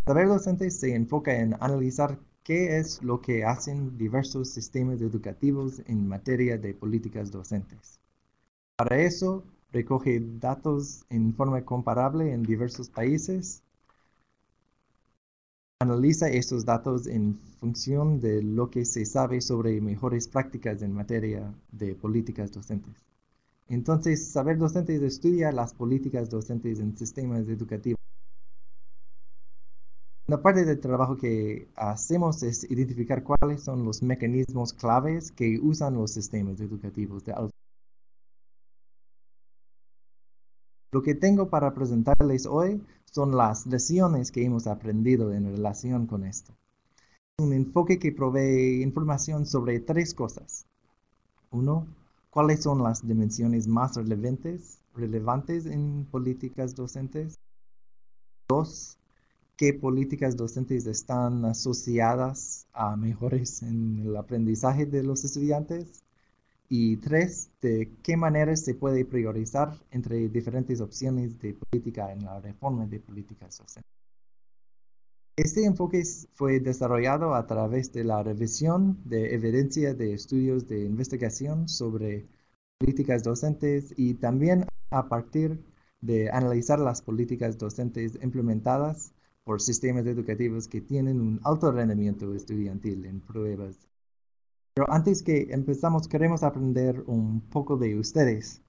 Saber docente se enfoca en analizar qué es lo que hacen diversos sistemas educativos en materia de políticas docentes. Para eso, recoge datos en forma comparable en diversos países, analiza estos datos en función de lo que se sabe sobre mejores prácticas en materia de políticas docentes. Entonces, Saber Docente estudia las políticas docentes en sistemas educativos. Una parte del trabajo que hacemos es identificar cuáles son los mecanismos claves que usan los sistemas educativos de alta. Lo que tengo para presentarles hoy son las lecciones que hemos aprendido en relación con esto. Un enfoque que provee información sobre tres cosas. Uno, ¿cuáles son las dimensiones más relevantes en políticas docentes? Dos, ¿qué políticas docentes están asociadas a mejores en el aprendizaje de los estudiantes? Y tres, ¿de qué manera se puede priorizar entre diferentes opciones de política en la reforma de políticas docentes? Este enfoque fue desarrollado a través de la revisión de evidencia de estudios de investigación sobre políticas docentes y también a partir de analizar las políticas docentes implementadas por sistemas educativos que tienen un alto rendimiento estudiantil en pruebas. Pero antes que empezamos, queremos aprender un poco de ustedes.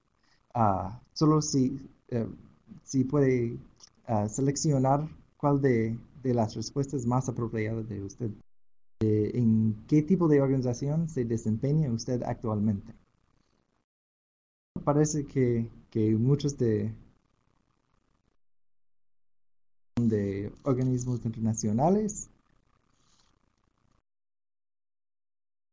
Solo si puede seleccionar cuál de las respuestas más apropiadas de usted. ¿En qué tipo de organización se desempeña usted actualmente? Parece que muchos de organismos internacionales.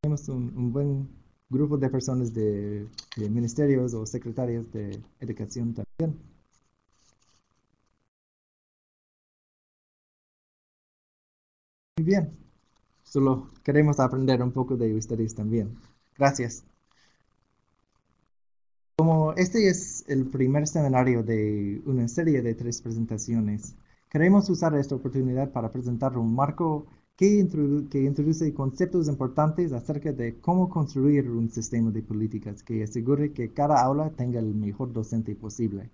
Tenemos un buen grupo de personas de ministerios o secretarias de educación también. Muy bien. Solo queremos aprender un poco de ustedes también. Gracias. Como este es el primer seminario de una serie de 3 presentaciones, queremos usar esta oportunidad para presentar un marco que introduce conceptos importantes acerca de cómo construir un sistema de políticas que asegure que cada aula tenga el mejor docente posible.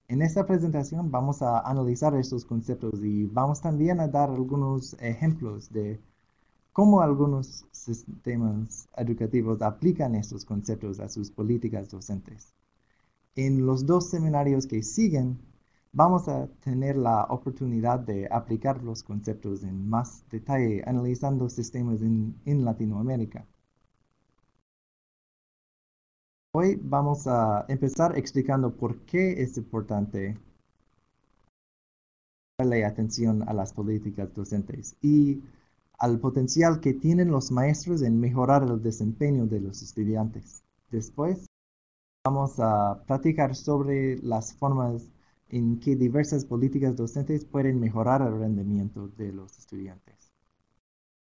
En esta presentación vamos a analizar estos conceptos y vamos también a dar algunos ejemplos de cómo algunos sistemas educativos aplican estos conceptos a sus políticas docentes. En los 2 seminarios que siguen, vamos a tener la oportunidad de aplicar los conceptos en más detalle, analizando sistemas en Latinoamérica. Hoy vamos a empezar explicando por qué es importante darle atención a las políticas docentes y al potencial que tienen los maestros en mejorar el desempeño de los estudiantes. Después, vamos a platicar sobre las formas en que diversas políticas docentes pueden mejorar el rendimiento de los estudiantes.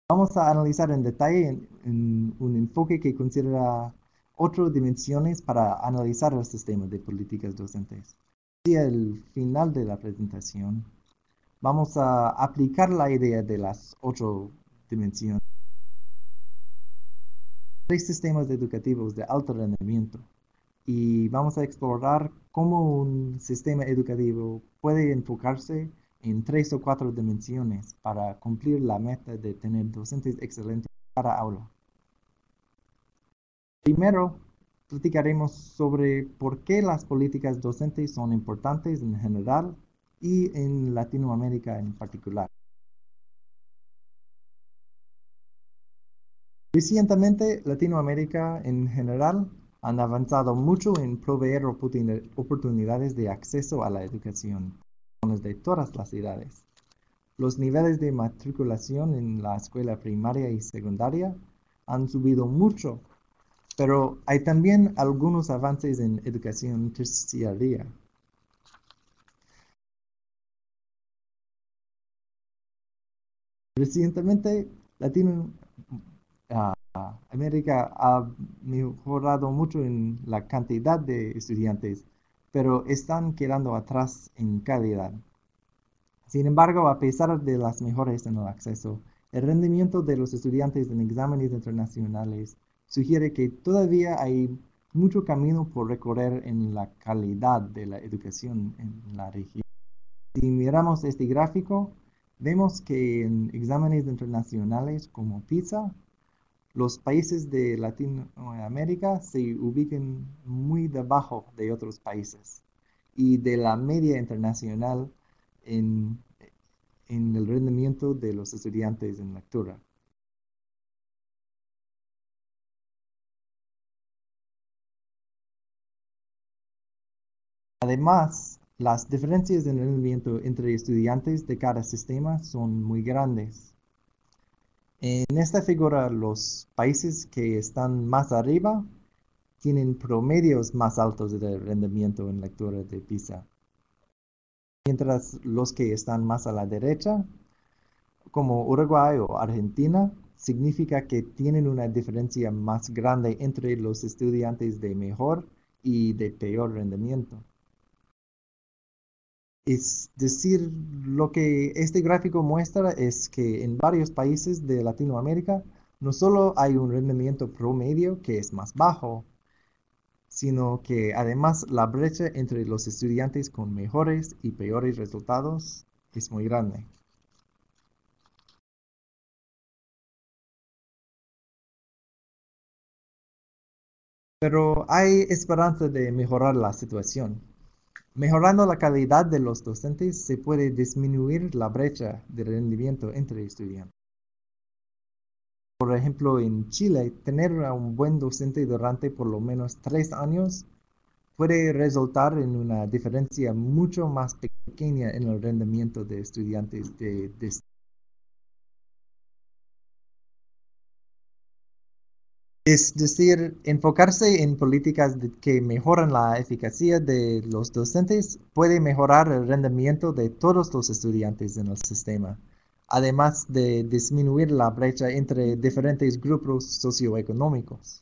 Vamos a analizar en detalle en un enfoque que considera 8 dimensiones para analizar el sistema de políticas docentes. Hacia el final de la presentación, vamos a aplicar la idea de las 8 dimensiones. 3 sistemas educativos de alto rendimiento y vamos a explorar cómo un sistema educativo puede enfocarse en 3 o 4 dimensiones para cumplir la meta de tener docentes excelentes en cada aula. Primero, platicaremos sobre por qué las políticas docentes son importantes en general y en Latinoamérica en particular. Recientemente, Latinoamérica en general han avanzado mucho en proveer oportunidades de acceso a la educación de todas las edades. Los niveles de matriculación en la escuela primaria y secundaria han subido mucho, pero hay también algunos avances en educación terciaria. Recientemente, América ha mejorado mucho en la cantidad de estudiantes, pero están quedando atrás en calidad. Sin embargo, a pesar de las mejoras en el acceso, el rendimiento de los estudiantes en exámenes internacionales sugiere que todavía hay mucho camino por recorrer en la calidad de la educación en la región. Si miramos este gráfico, vemos que en exámenes internacionales como PISA, los países de Latinoamérica se ubican muy debajo de otros países y de la media internacional en, en el rendimiento de los estudiantes en lectura. Además, las diferencias en rendimiento entre estudiantes de cada sistema son muy grandes. En esta figura, los países que están más arriba tienen promedios más altos de rendimiento en lectura de PISA, mientras los que están más a la derecha, como Uruguay o Argentina, significa que tienen una diferencia más grande entre los estudiantes de mejor y de peor rendimiento. Es decir, lo que este gráfico muestra es que en varios países de Latinoamérica no solo hay un rendimiento promedio que es más bajo, sino que además la brecha entre los estudiantes con mejores y peores resultados es muy grande. Pero hay esperanza de mejorar la situación. Mejorando la calidad de los docentes se puede disminuir la brecha de rendimiento entre estudiantes. Por ejemplo, en Chile, tener a un buen docente durante por lo menos 3 años puede resultar en una diferencia mucho más pequeña en el rendimiento de estudiantes de. Es decir, enfocarse en políticas que mejoran la eficacia de los docentes puede mejorar el rendimiento de todos los estudiantes en el sistema, además de disminuir la brecha entre diferentes grupos socioeconómicos.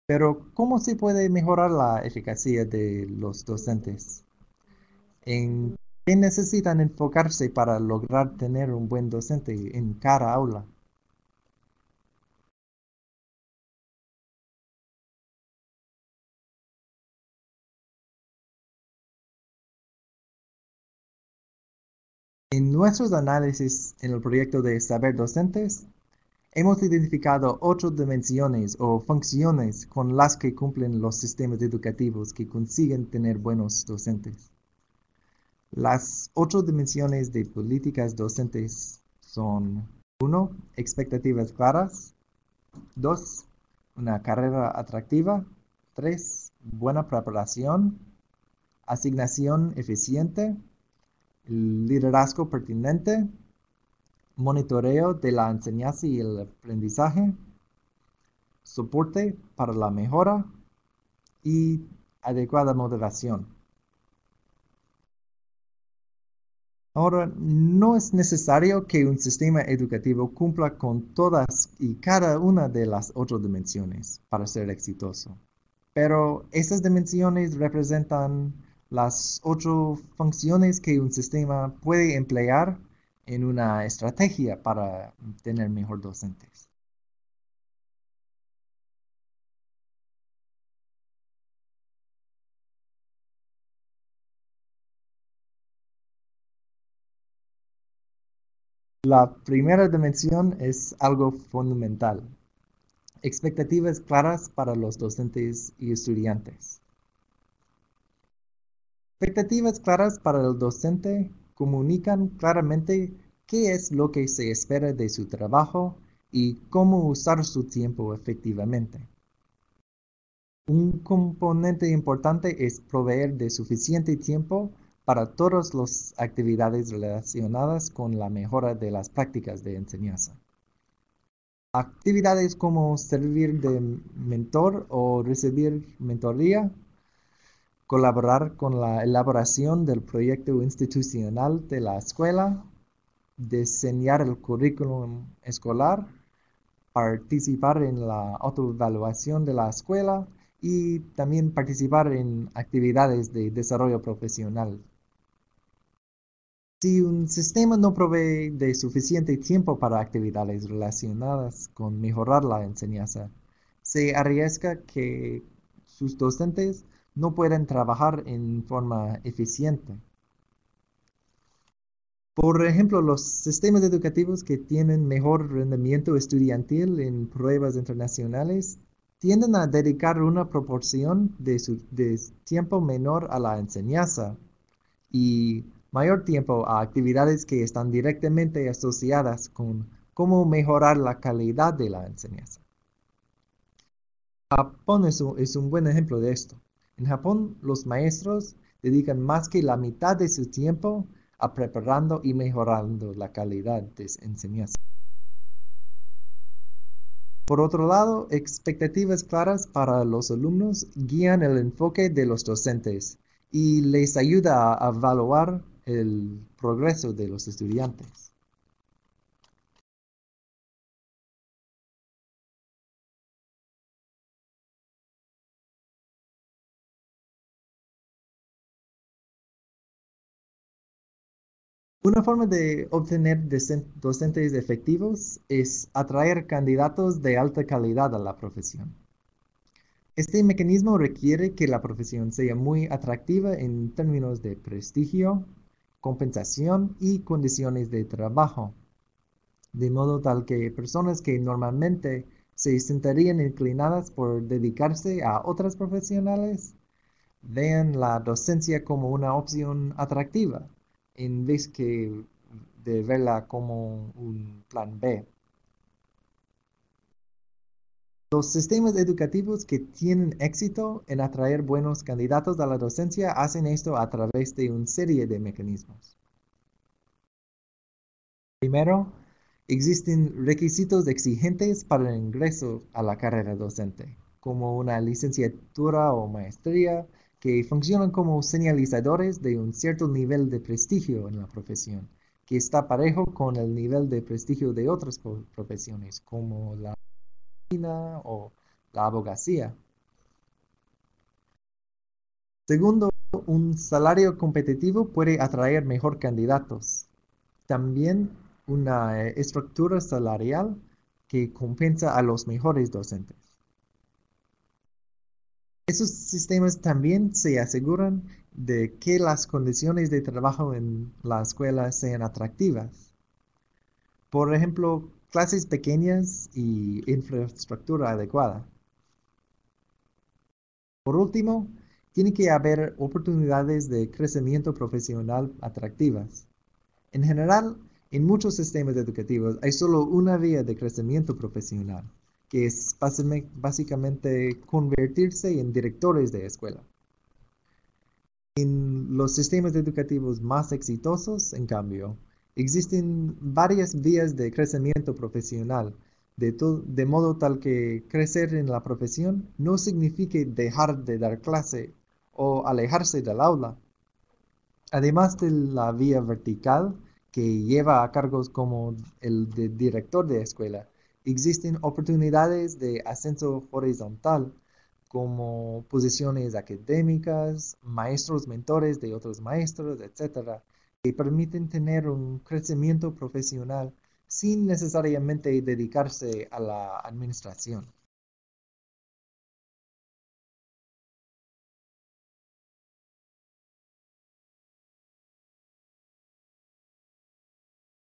Pero, ¿cómo se puede mejorar la eficacia de los docentes? ¿En qué necesitan enfocarse para lograr tener un buen docente en cada aula? En nuestros análisis en el proyecto de Saber Docentes, hemos identificado 8 dimensiones o funciones con las que cumplen los sistemas educativos que consiguen tener buenos docentes. Las 8 dimensiones de políticas docentes son: 1. Expectativas claras. 2. Una carrera atractiva. 3. Buena preparación. Asignación eficiente. Liderazgo pertinente. Monitoreo de la enseñanza y el aprendizaje. Soporte para la mejora. Y adecuada moderación. Ahora, no es necesario que un sistema educativo cumpla con todas y cada una de las 8 dimensiones para ser exitoso. Pero esas dimensiones representan las 8 funciones que un sistema puede emplear en una estrategia para tener mejor docentes. La primera dimensión es algo fundamental: expectativas claras para los docentes y estudiantes. Expectativas claras para el docente comunican claramente qué es lo que se espera de su trabajo y cómo usar su tiempo efectivamente. Un componente importante es proveer de suficiente tiempo para todas las actividades relacionadas con la mejora de las prácticas de enseñanza. Actividades como servir de mentor o recibir mentoría, colaborar con la elaboración del proyecto institucional de la escuela, diseñar el currículum escolar, participar en la autoevaluación de la escuela y también participar en actividades de desarrollo profesional. Si un sistema no provee de suficiente tiempo para actividades relacionadas con mejorar la enseñanza, se arriesga que sus docentes no puedan trabajar en forma eficiente. Por ejemplo, los sistemas educativos que tienen mejor rendimiento estudiantil en pruebas internacionales tienden a dedicar una proporción de tiempo menor a la enseñanza y mayor tiempo a actividades que están directamente asociadas con cómo mejorar la calidad de la enseñanza. Japón es un buen ejemplo de esto. En Japón, los maestros dedican más que la mitad de su tiempo a preparando y mejorando la calidad de enseñanza. Por otro lado, expectativas claras para los alumnos guían el enfoque de los docentes y les ayuda a evaluar el progreso de los estudiantes. Una forma de obtener docentes efectivos es atraer candidatos de alta calidad a la profesión. Este mecanismo requiere que la profesión sea muy atractiva en términos de prestigio, compensación y condiciones de trabajo, de modo tal que personas que normalmente se sentirían inclinadas por dedicarse a otras profesionales vean la docencia como una opción atractiva, en vez que de verla como un plan B. Los sistemas educativos que tienen éxito en atraer buenos candidatos a la docencia hacen esto a través de una serie de mecanismos. Primero, existen requisitos exigentes para el ingreso a la carrera docente, como una licenciatura o maestría, que funcionan como señalizadores de un cierto nivel de prestigio en la profesión, que está parejo con el nivel de prestigio de otras profesiones, como la medicina o la abogacía. Segundo, un salario competitivo puede atraer mejor candidatos. También una estructura salarial que compensa a los mejores docentes. Esos sistemas también se aseguran de que las condiciones de trabajo en la escuela sean atractivas. Por ejemplo, clases pequeñas y infraestructura adecuada. Por último, tiene que haber oportunidades de crecimiento profesional atractivas. En general, en muchos sistemas educativos hay solo una vía de crecimiento profesional, que es básicamente convertirse en directores de escuela. En los sistemas educativos más exitosos, en cambio, existen varias vías de crecimiento profesional, de modo tal que crecer en la profesión no signifique dejar de dar clase o alejarse del aula. Además de la vía vertical, que lleva a cargos como el de director de escuela, existen oportunidades de ascenso horizontal, como posiciones académicas, maestros mentores de otros maestros, etcétera, que permiten tener un crecimiento profesional sin necesariamente dedicarse a la administración.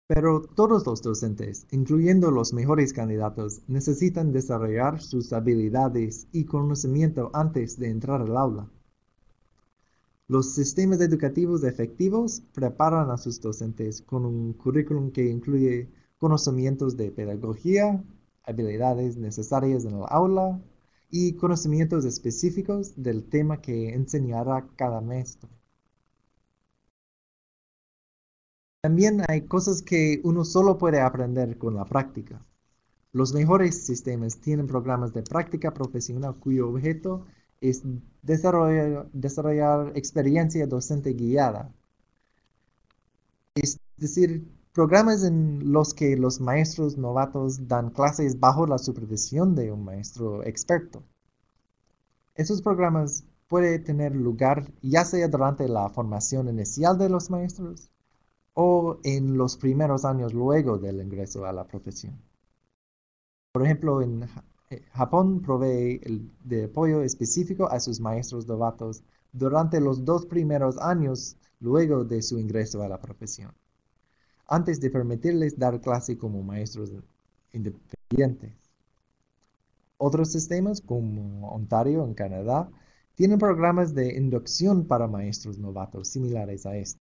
Pero todos los docentes, incluyendo los mejores candidatos, necesitan desarrollar sus habilidades y conocimiento antes de entrar al aula. Los sistemas educativos efectivos preparan a sus docentes con un currículum que incluye conocimientos de pedagogía, habilidades necesarias en el aula y conocimientos específicos del tema que enseñará cada maestro. También hay cosas que uno solo puede aprender con la práctica. Los mejores sistemas tienen programas de práctica profesional cuyo objeto es desarrollar experiencia docente guiada. Es decir, programas en los que los maestros novatos dan clases bajo la supervisión de un maestro experto. Esos programas pueden tener lugar ya sea durante la formación inicial de los maestros o en los primeros años luego del ingreso a la profesión. Por ejemplo, en Japón provee de apoyo específico a sus maestros novatos durante los 2 primeros años luego de su ingreso a la profesión, antes de permitirles dar clase como maestros independientes. Otros sistemas, como Ontario en Canadá, tienen programas de inducción para maestros novatos similares a este.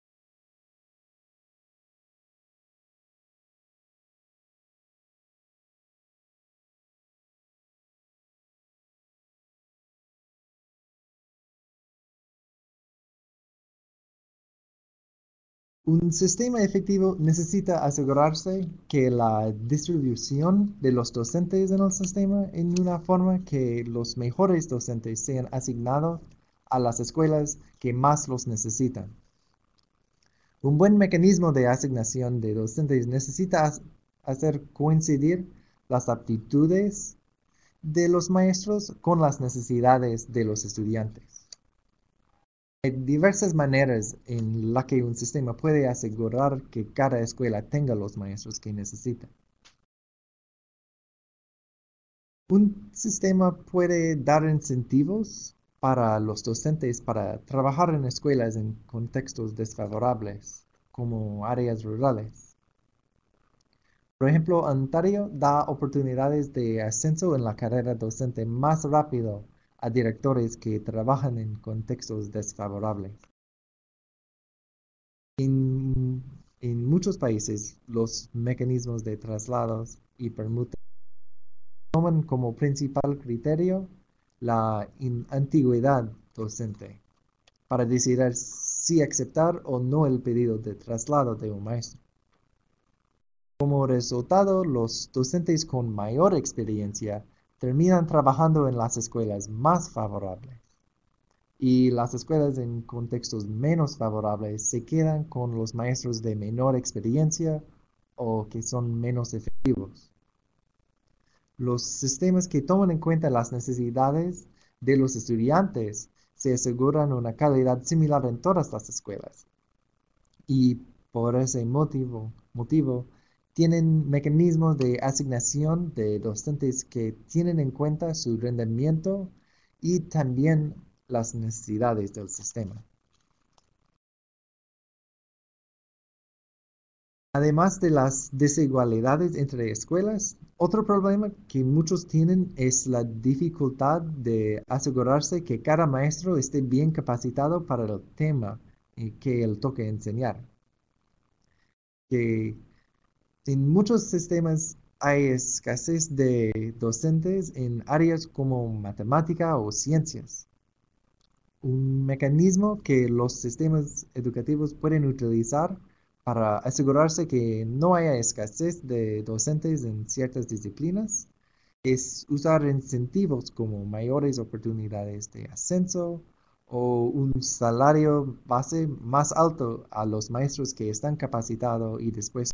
Un sistema efectivo necesita asegurarse que la distribución de los docentes en el sistema en una forma que los mejores docentes sean asignados a las escuelas que más los necesitan. Un buen mecanismo de asignación de docentes necesita hacer coincidir las aptitudes de los maestros con las necesidades de los estudiantes. Hay diversas maneras en las que un sistema puede asegurar que cada escuela tenga los maestros que necesita. Un sistema puede dar incentivos para los docentes para trabajar en escuelas en contextos desfavorables, como áreas rurales. Por ejemplo, Ontario da oportunidades de ascenso en la carrera docente más rápido a directores que trabajan en contextos desfavorables. En muchos países, los mecanismos de traslados y permutas toman como principal criterio la antigüedad docente para decidir si aceptar o no el pedido de traslado de un maestro. Como resultado, los docentes con mayor experiencia terminan trabajando en las escuelas más favorables y las escuelas en contextos menos favorables se quedan con los maestros de menor experiencia o que son menos efectivos. Los sistemas que toman en cuenta las necesidades de los estudiantes se aseguran una calidad similar en todas las escuelas. Y por ese motivo tienen mecanismos de asignación de docentes que tienen en cuenta su rendimiento y también las necesidades del sistema. Además de las desigualdades entre escuelas, otro problema que muchos tienen es la dificultad de asegurarse que cada maestro esté bien capacitado para el tema que él toque enseñar. Que en muchos sistemas hay escasez de docentes en áreas como matemática o ciencias. Un mecanismo que los sistemas educativos pueden utilizar para asegurarse que no haya escasez de docentes en ciertas disciplinas es usar incentivos como mayores oportunidades de ascenso o un salario base más alto a los maestros que están capacitados y después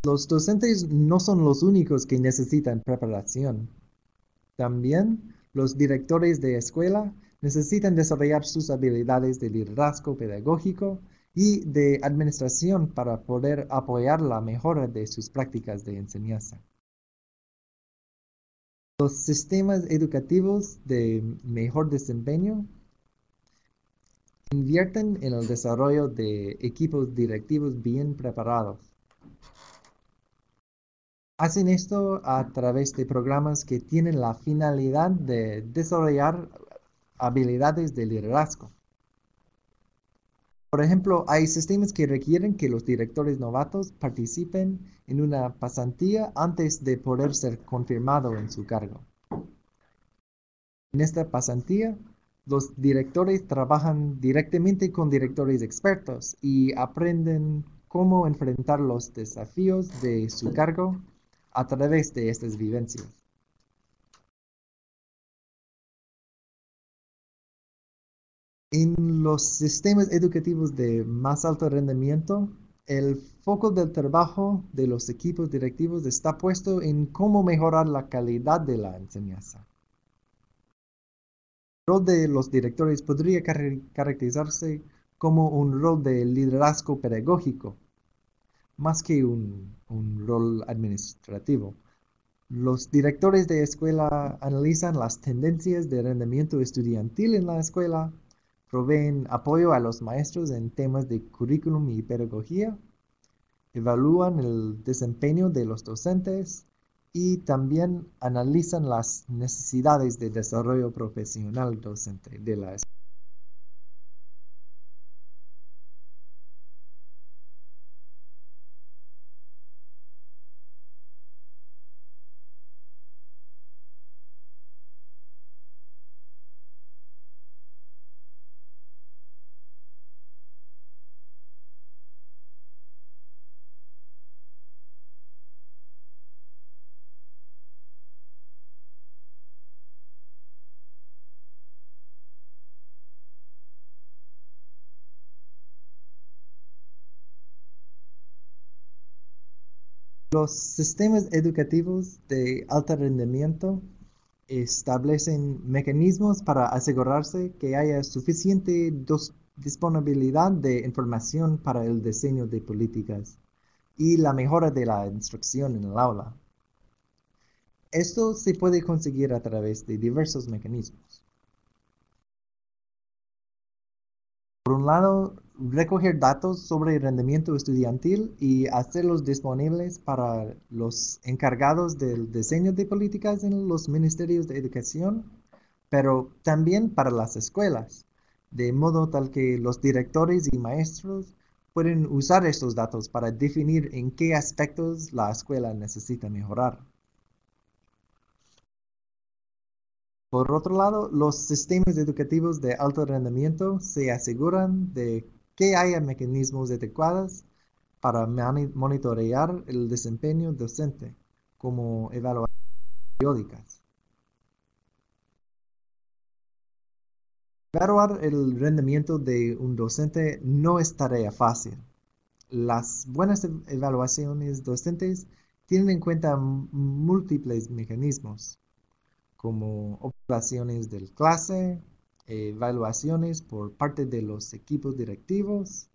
los docentes no son los únicos que necesitan preparación. También los directores de escuela necesitan desarrollar sus habilidades de liderazgo pedagógico y de administración para poder apoyar la mejora de sus prácticas de enseñanza. Los sistemas educativos de mejor desempeño invierten en el desarrollo de equipos directivos bien preparados. Hacen esto a través de programas que tienen la finalidad de desarrollar habilidades de liderazgo. Por ejemplo, hay sistemas que requieren que los directores novatos participen en una pasantía antes de poder ser confirmado en su cargo. En esta pasantía, los directores trabajan directamente con directores expertos y aprenden cómo enfrentar los desafíos de su cargo a través de estas vivencias. En los sistemas educativos de más alto rendimiento, el foco del trabajo de los equipos directivos está puesto en cómo mejorar la calidad de la enseñanza. El rol de los directores podría caracterizarse como un rol de liderazgo pedagógico, más que un rol administrativo. Los directores de escuela analizan las tendencias de rendimiento estudiantil en la escuela, proveen apoyo a los maestros en temas de currículum y pedagogía, evalúan el desempeño de los docentes y también analizan las necesidades de desarrollo profesional docente de la escuela. Los sistemas educativos de alto rendimiento establecen mecanismos para asegurarse que haya suficiente disponibilidad de información para el diseño de políticas y la mejora de la instrucción en el aula. Esto se puede conseguir a través de diversos mecanismos. Por un lado, recoger datos sobre el rendimiento estudiantil y hacerlos disponibles para los encargados del diseño de políticas en los ministerios de educación, pero también para las escuelas, de modo tal que los directores y maestros pueden usar estos datos para definir en qué aspectos la escuela necesita mejorar. Por otro lado, los sistemas educativos de alto rendimiento se aseguran de que haya mecanismos adecuados para monitorear el desempeño docente, como evaluaciones periódicas. Evaluar el rendimiento de un docente no es tarea fácil. Las buenas evaluaciones docentes tienen en cuenta múltiples mecanismos, como observaciones del clase, evaluaciones por parte de los equipos directivos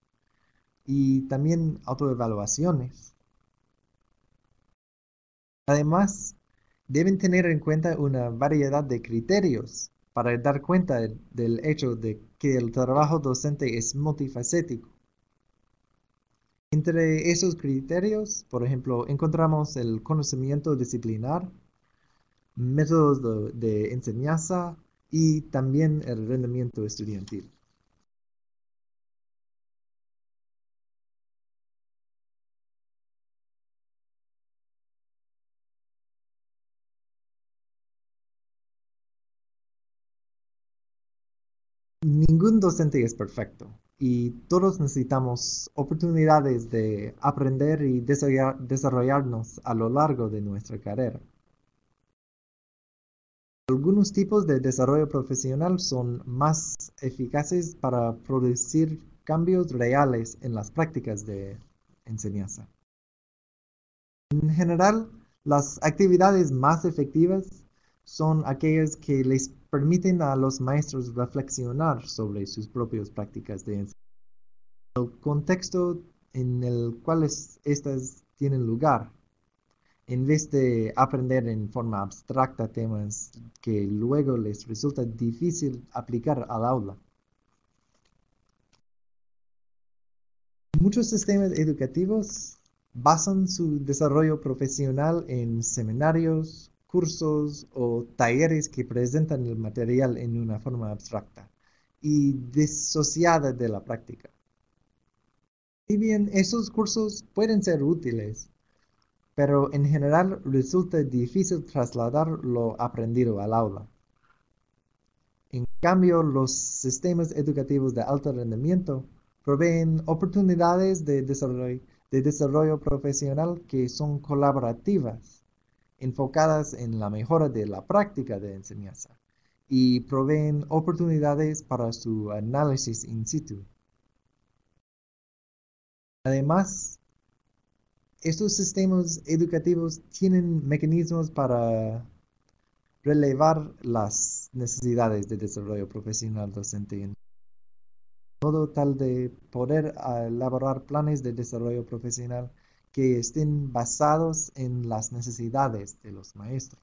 y también autoevaluaciones. Además, deben tener en cuenta una variedad de criterios para dar cuenta del hecho de que el trabajo docente es multifacético. Entre esos criterios, por ejemplo, encontramos el conocimiento disciplinar, métodos de enseñanza y también el rendimiento estudiantil. Ningún docente es perfecto y todos necesitamos oportunidades de aprender y desarrollarnos a lo largo de nuestra carrera. Algunos tipos de desarrollo profesional son más eficaces para producir cambios reales en las prácticas de enseñanza. En general, las actividades más efectivas son aquellas que les permiten a los maestros reflexionar sobre sus propias prácticas de enseñanza, el contexto en el cual estas tienen lugar, en vez de aprender en forma abstracta temas que luego les resulta difícil aplicar al aula. Muchos sistemas educativos basan su desarrollo profesional en seminarios, cursos o talleres que presentan el material en una forma abstracta y disociada de la práctica. Si bien esos cursos pueden ser útiles, pero en general resulta difícil trasladar lo aprendido al aula. En cambio, los sistemas educativos de alto rendimiento proveen oportunidades de desarrollo profesional que son colaborativas, enfocadas en la mejora de la práctica de enseñanza y proveen oportunidades para su análisis in situ. Además, estos sistemas educativos tienen mecanismos para relevar las necesidades de desarrollo profesional docente en modo tal de poder elaborar planes de desarrollo profesional que estén basados en las necesidades de los maestros.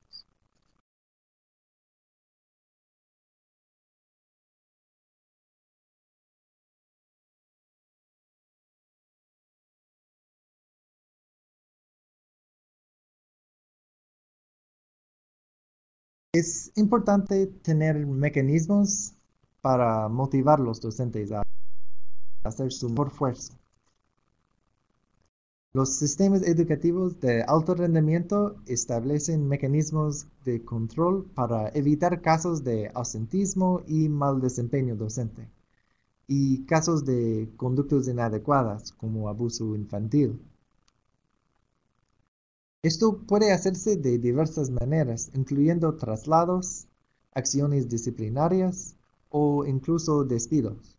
Es importante tener mecanismos para motivar a los docentes a hacer su mejor esfuerzo. Los sistemas educativos de alto rendimiento establecen mecanismos de control para evitar casos de ausentismo y mal desempeño docente, y casos de conductas inadecuadas como abuso infantil. Esto puede hacerse de diversas maneras, incluyendo traslados, acciones disciplinarias o incluso despidos.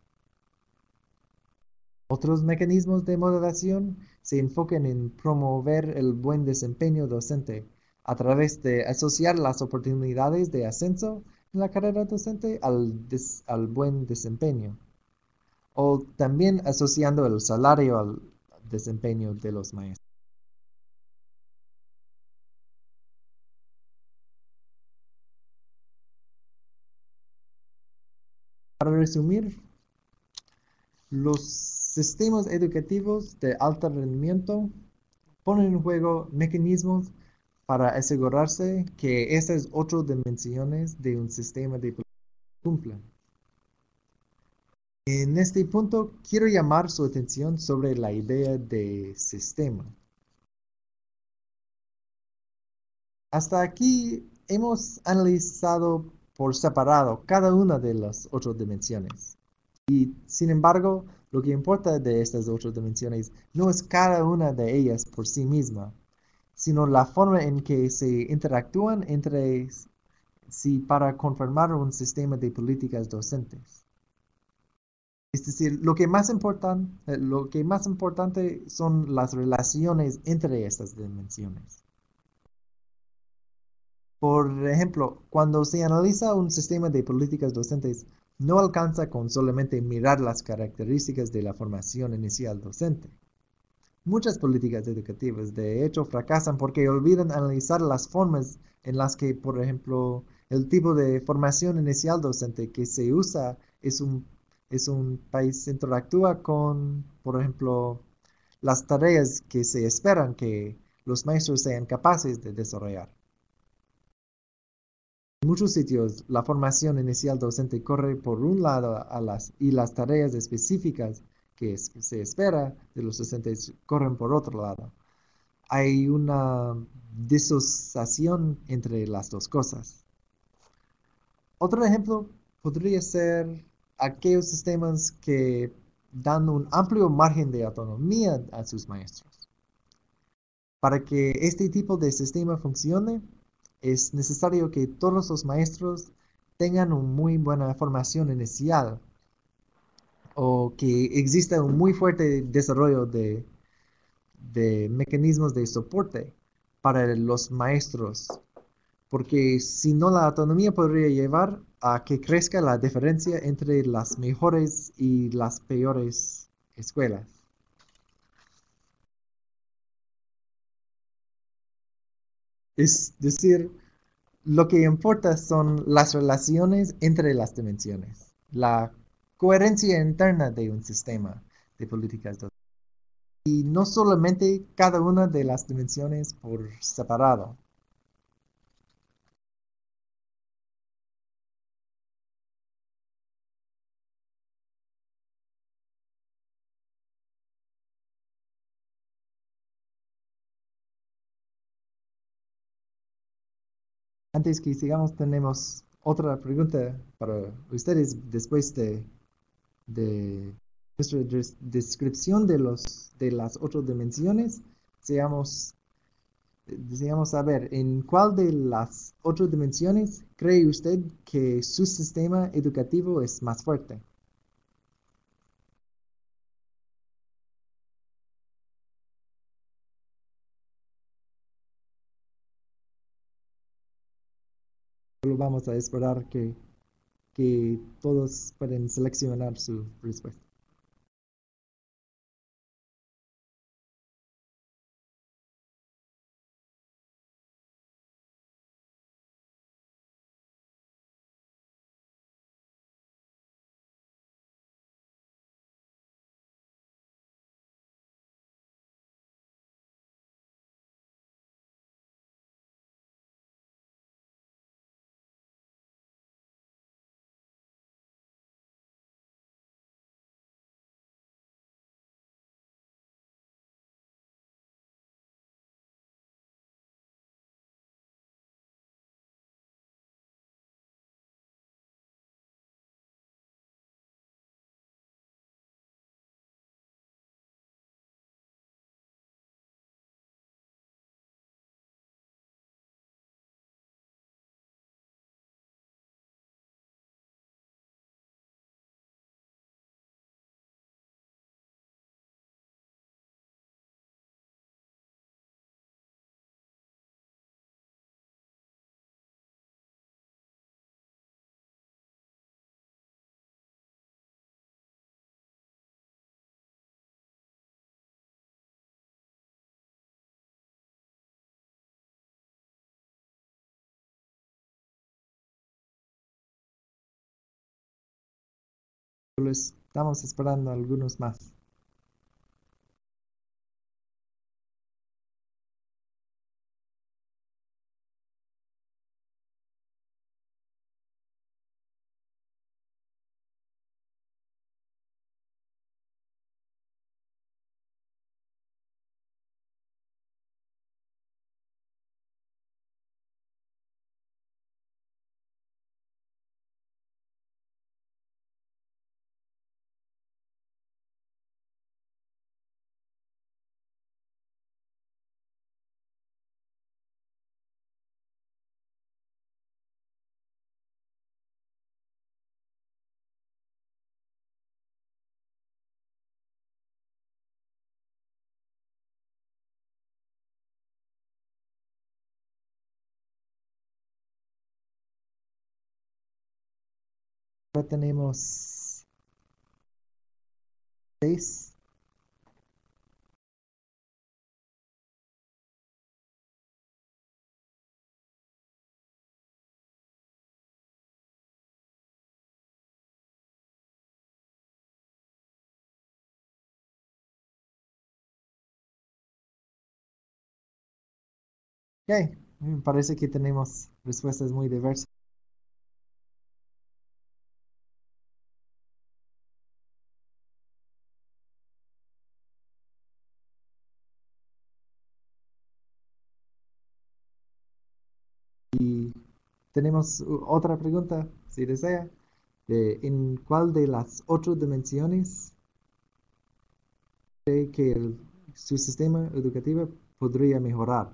Otros mecanismos de moderación se enfocan en promover el buen desempeño docente a través de asociar las oportunidades de ascenso en la carrera docente al buen desempeño, o también asociando el salario al desempeño de los maestros. Para resumir, los sistemas educativos de alto rendimiento ponen en juego mecanismos para asegurarse que estas otras dimensiones de un sistema de cumplan. En este punto quiero llamar su atención sobre la idea de sistema. Hasta aquí hemos analizado por separado cada una de las otras dimensiones. Y sin embargo, lo que importa de estas otras dimensiones no es cada una de ellas por sí misma, sino la forma en que se interactúan entre sí para conformar un sistema de políticas docentes. Es decir, lo que más importante son las relaciones entre estas dimensiones. Por ejemplo, cuando se analiza un sistema de políticas docentes, no alcanza con solamente mirar las características de la formación inicial docente. Muchas políticas educativas, de hecho, fracasan porque olvidan analizar las formas en las que, por ejemplo, el tipo de formación inicial docente que se usa es un país interactúa con, por ejemplo, las tareas que se esperan que los maestros sean capaces de desarrollar. En muchos sitios, la formación inicial docente corre por un lado y las tareas específicas que se espera de los docentes corren por otro lado. Hay una disociación entre las dos cosas. Otro ejemplo podría ser aquellos sistemas que dan un amplio margen de autonomía a sus maestros. Para que este tipo de sistema funcione, es necesario que todos los maestros tengan una muy buena formación inicial o que exista un muy fuerte desarrollo de mecanismos de soporte para los maestros, porque si no la autonomía podría llevar a que crezca la diferencia entre las mejores y las peores escuelas. Es decir, lo que importa son las relaciones entre las dimensiones, la coherencia interna de un sistema de políticas docentes, y no solamente cada una de las dimensiones por separado. Antes que sigamos, tenemos otra pregunta para ustedes después de nuestra descripción de las otras dimensiones. Seamos Deseamos saber, ¿en cuál de las ocho dimensiones cree usted que su sistema educativo es más fuerte? Solo vamos a esperar que todos pueden seleccionar su respuesta. Solo estamos esperando algunos más. Ahora tenemos seis. Ok, me parece que tenemos respuestas muy diversas. Y tenemos otra pregunta, si desea. ¿En cuál de las ocho dimensiones cree que su sistema educativo podría mejorar?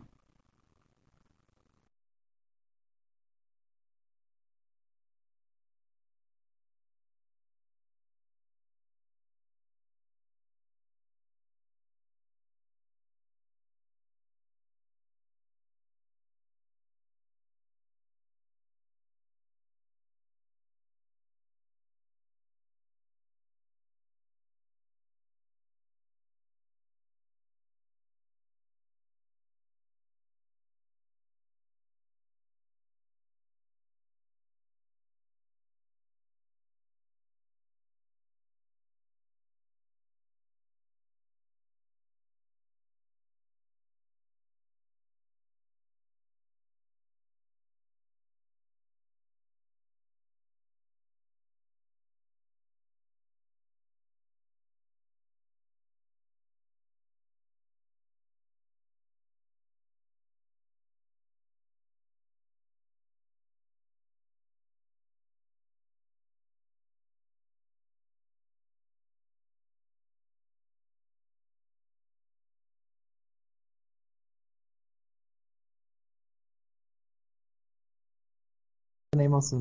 tenemos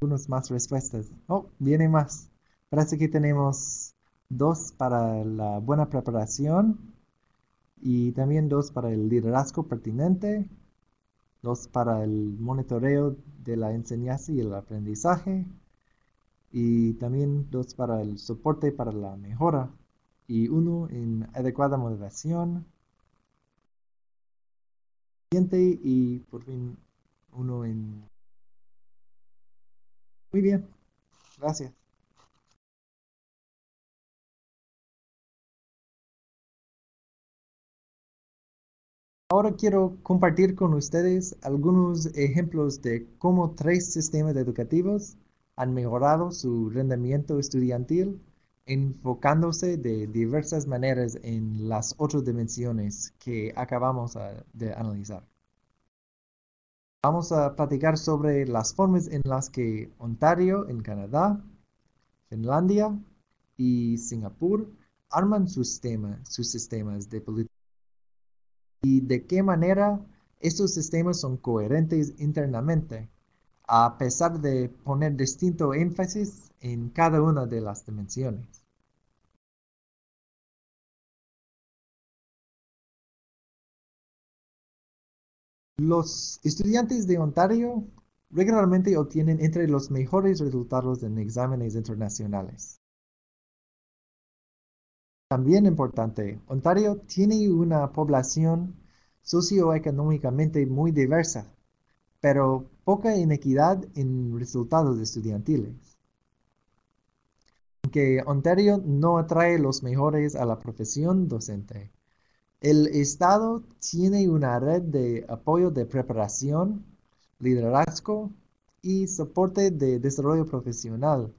unas más respuestas. Oh, viene más. Parece que tenemos dos para la buena preparación y también dos para el liderazgo pertinente, dos para el monitoreo de la enseñanza y el aprendizaje y también dos para el soporte para la mejora y uno en adecuada motivación y por fin uno en... Muy bien, gracias. Ahora quiero compartir con ustedes algunos ejemplos de cómo tres sistemas educativos han mejorado su rendimiento estudiantil, enfocándose de diversas maneras en las otras dimensiones que acabamos de analizar. Vamos a platicar sobre las formas en las que Ontario en Canadá, Finlandia y Singapur arman sus sistemas de política y de qué manera estos sistemas son coherentes internamente, a pesar de poner distinto énfasis en cada una de las dimensiones. Los estudiantes de Ontario regularmente obtienen entre los mejores resultados en exámenes internacionales. También importante, Ontario tiene una población socioeconómicamente muy diversa, pero poca inequidad en resultados estudiantiles. Aunque Ontario no atrae los mejores a la profesión docente, el Estado tiene una red de apoyo de preparación, liderazgo y soporte de desarrollo profesional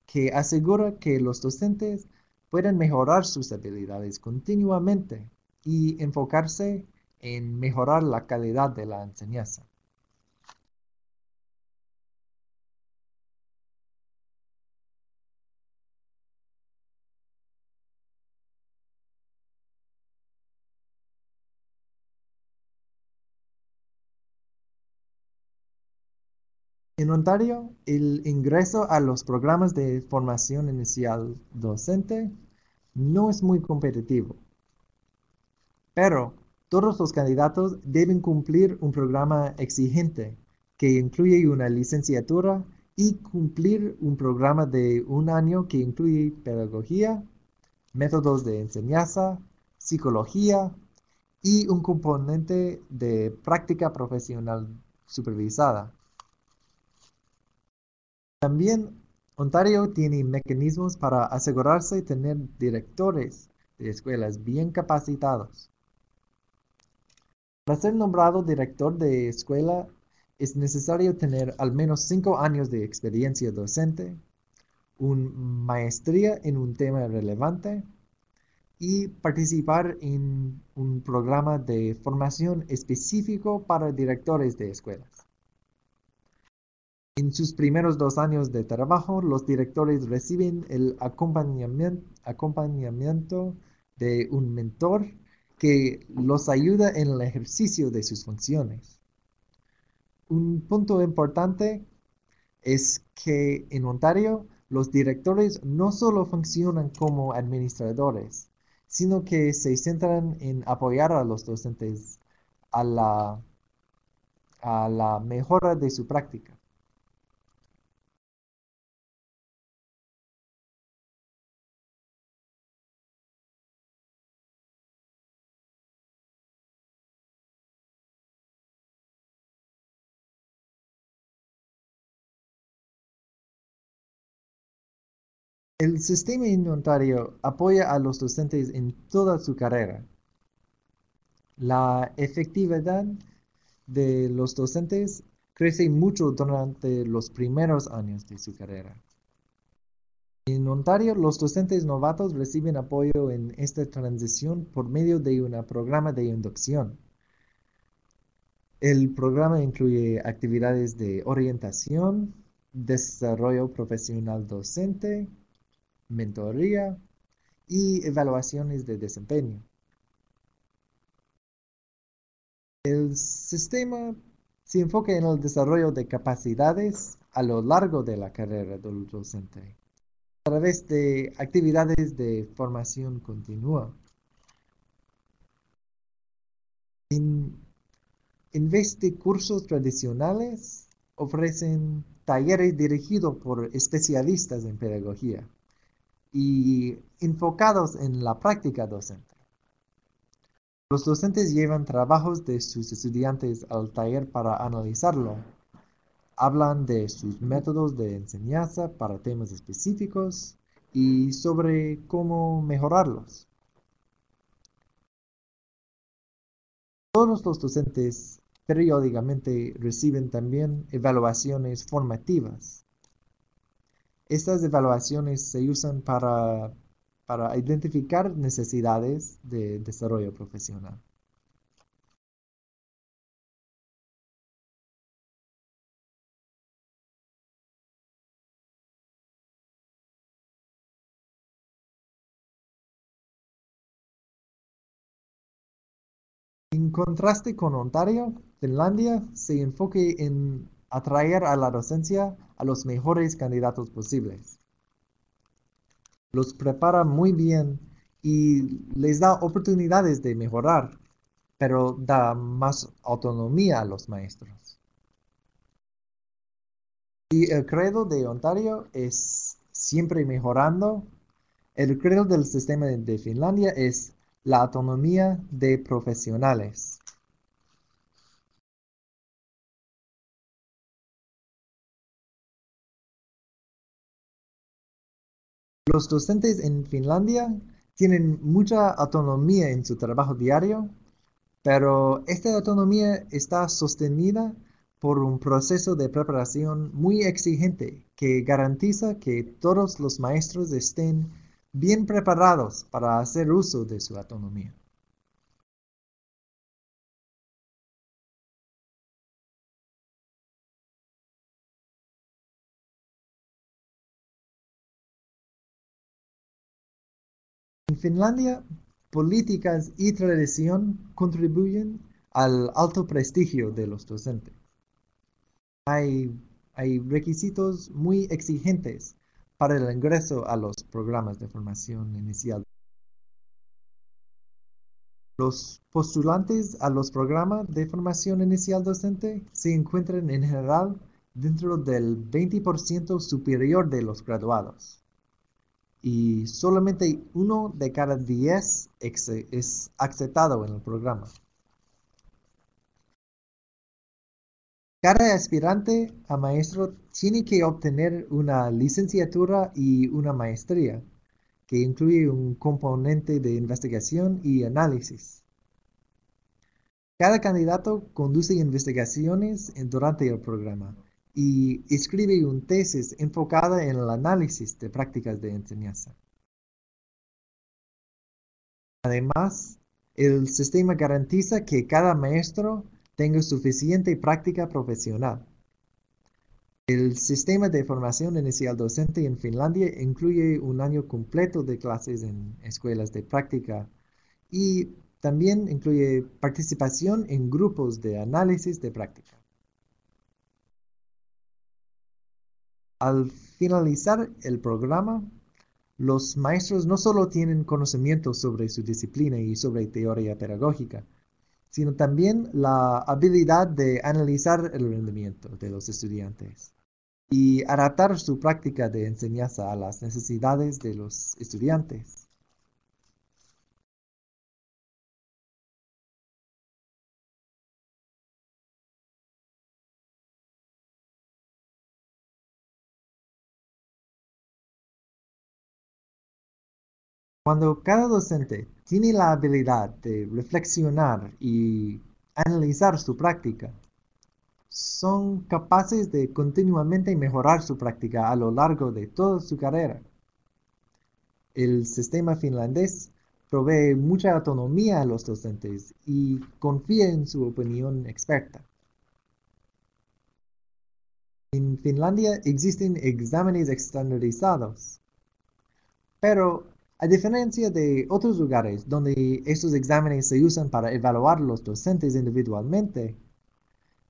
que asegura que los docentes puedan mejorar sus habilidades continuamente y enfocarse en mejorar la calidad de la enseñanza. En Ontario, el ingreso a los programas de formación inicial docente no es muy competitivo, pero todos los candidatos deben cumplir un programa exigente que incluye una licenciatura y cumplir un programa de un año que incluye pedagogía, métodos de enseñanza, psicología y un componente de práctica profesional supervisada. También Ontario tiene mecanismos para asegurarse de tener directores de escuelas bien capacitados. Para ser nombrado director de escuela es necesario tener al menos 5 años de experiencia docente, una maestría en un tema relevante y participar en un programa de formación específico para directores de escuelas. En sus primeros 2 años de trabajo, los directores reciben el acompañamiento de un mentor que los ayuda en el ejercicio de sus funciones. Un punto importante es que en Ontario los directores no solo funcionan como administradores, sino que se centran en apoyar a los docentes a la mejora de su práctica. El sistema en Ontario apoya a los docentes en toda su carrera. La efectividad de los docentes crece mucho durante los primeros años de su carrera. En Ontario, los docentes novatos reciben apoyo en esta transición por medio de un programa de inducción. El programa incluye actividades de orientación, desarrollo profesional docente, mentoría y evaluaciones de desempeño. El sistema se enfoca en el desarrollo de capacidades a lo largo de la carrera del docente, a través de actividades de formación continua. En vez de cursos tradicionales, ofrecen talleres dirigidos por especialistas en pedagogía y enfocados en la práctica docente. Los docentes llevan trabajos de sus estudiantes al taller para analizarlo. Hablan de sus métodos de enseñanza para temas específicos y sobre cómo mejorarlos. Todos los docentes periódicamente reciben también evaluaciones formativas. Estas evaluaciones se usan para identificar necesidades de desarrollo profesional. En contraste con Ontario, Finlandia se enfoca en atraer a la docencia a los mejores candidatos posibles. Los prepara muy bien y les da oportunidades de mejorar, pero da más autonomía a los maestros. Y el credo de Ontario es siempre mejorando. El credo del sistema de Finlandia es la autonomía de profesionales. Los docentes en Finlandia tienen mucha autonomía en su trabajo diario, pero esta autonomía está sostenida por un proceso de preparación muy exigente que garantiza que todos los maestros estén bien preparados para hacer uso de su autonomía. En Finlandia, políticas y tradición contribuyen al alto prestigio de los docentes. Hay requisitos muy exigentes para el ingreso a los programas de formación inicial. Los postulantes a los programas de formación inicial docente se encuentran en general dentro del 20% superior de los graduados. Y solamente 1 de cada 10 es aceptado en el programa. Cada aspirante a maestro tiene que obtener una licenciatura y una maestría, que incluye un componente de investigación y análisis. Cada candidato conduce investigaciones durante el programa y escribe una tesis enfocada en el análisis de prácticas de enseñanza. Además, el sistema garantiza que cada maestro tenga suficiente práctica profesional. El sistema de formación inicial docente en Finlandia incluye un año completo de clases en escuelas de práctica y también incluye participación en grupos de análisis de práctica. Al finalizar el programa, los maestros no solo tienen conocimiento sobre su disciplina y sobre teoría pedagógica, sino también la habilidad de analizar el rendimiento de los estudiantes y adaptar su práctica de enseñanza a las necesidades de los estudiantes. Cuando cada docente tiene la habilidad de reflexionar y analizar su práctica, son capaces de continuamente mejorar su práctica a lo largo de toda su carrera. El sistema finlandés provee mucha autonomía a los docentes y confía en su opinión experta. En Finlandia existen exámenes estandarizados, pero a diferencia de otros lugares donde estos exámenes se usan para evaluar los docentes individualmente,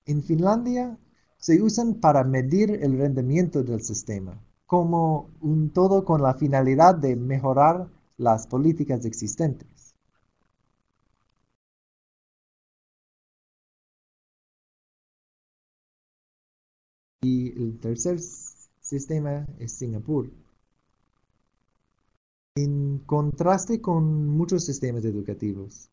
En Finlandia se usan para medir el rendimiento del sistema, como un todo con la finalidad de mejorar las políticas existentes. Y el tercer sistema es Singapur. En contraste con muchos sistemas educativos,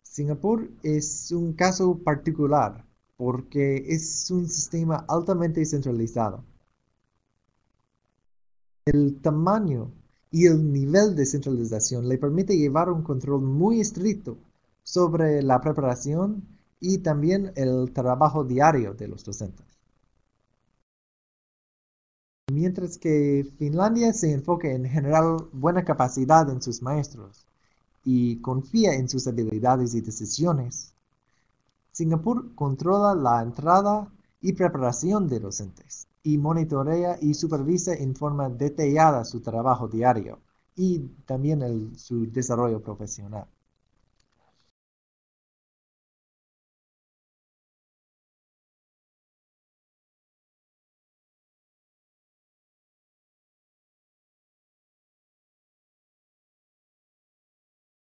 Singapur es un caso particular porque es un sistema altamente centralizado. El tamaño y el nivel de centralización le permite llevar un control muy estricto sobre la preparación y también el trabajo diario de los docentes. Mientras que Finlandia se enfoca en generar buena capacidad en sus maestros y confía en sus habilidades y decisiones, Singapur controla la entrada y preparación de docentes y monitorea y supervisa en forma detallada su trabajo diario y también su desarrollo profesional.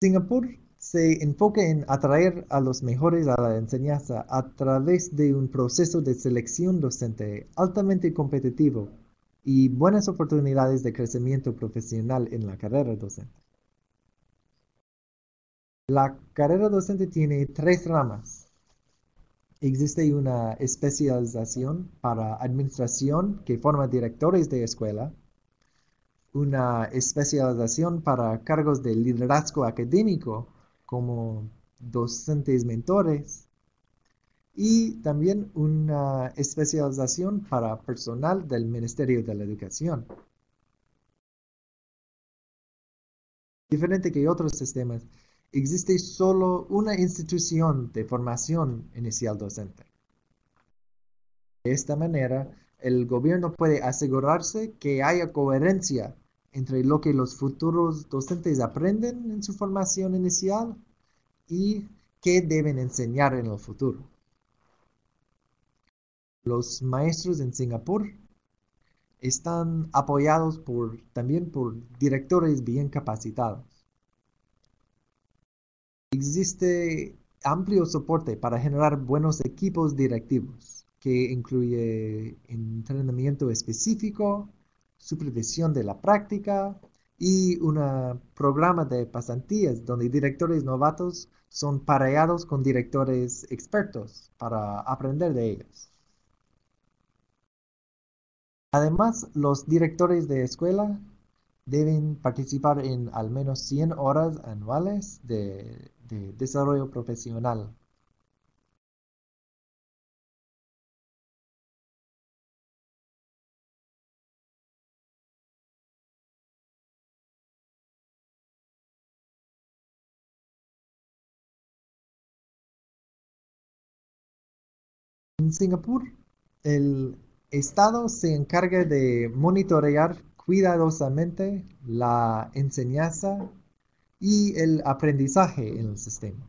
Singapur se enfoca en atraer a los mejores a la enseñanza a través de un proceso de selección docente altamente competitivo y buenas oportunidades de crecimiento profesional en la carrera docente. La carrera docente tiene tres ramas. Existe una especialización para administración que forma directores de escuela, una especialización para cargos de liderazgo académico como docentes mentores y también una especialización para personal del Ministerio de la Educación. Diferente que otros sistemas, existe solo una institución de formación inicial docente. De esta manera, el gobierno puede asegurarse que haya coherencia entre lo que los futuros docentes aprenden en su formación inicial y qué deben enseñar en el futuro. Los maestros en Singapur están apoyados también por directores bien capacitados. Existe amplio soporte para generar buenos equipos directivos, que incluye entrenamiento específico, supervisión de la práctica y un programa de pasantías donde directores novatos son pareados con directores expertos para aprender de ellos. Además, los directores de escuela deben participar en al menos 100 horas anuales de desarrollo profesional. En Singapur, el Estado se encarga de monitorear cuidadosamente la enseñanza y el aprendizaje en el sistema.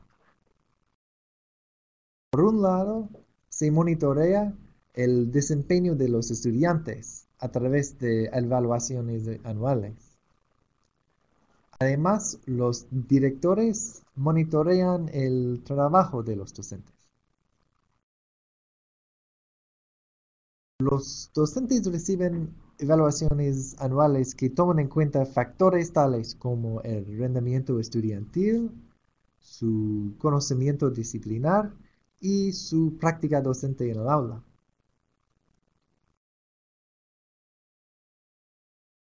Por un lado, se monitorea el desempeño de los estudiantes a través de evaluaciones anuales. Además, los directores monitorean el trabajo de los docentes. Los docentes reciben evaluaciones anuales que toman en cuenta factores tales como el rendimiento estudiantil, su conocimiento disciplinar y su práctica docente en el aula.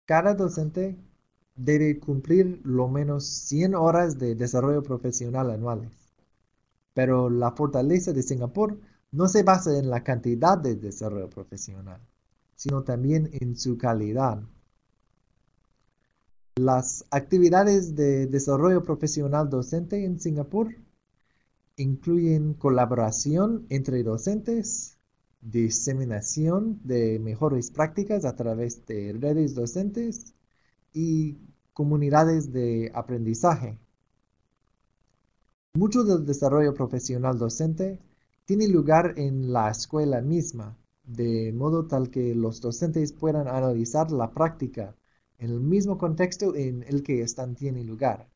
Cada docente debe cumplir lo menos 100 horas de desarrollo profesional anuales, pero la fortaleza de Singapur no se basa en la cantidad de desarrollo profesional, sino también en su calidad. Las actividades de desarrollo profesional docente en Singapur incluyen colaboración entre docentes, diseminación de mejores prácticas a través de redes docentes y comunidades de aprendizaje. Mucho del desarrollo profesional docente tiene lugar en la escuela misma, de modo tal que los docentes puedan analizar la práctica en el mismo contexto en el que ésta tiene lugar.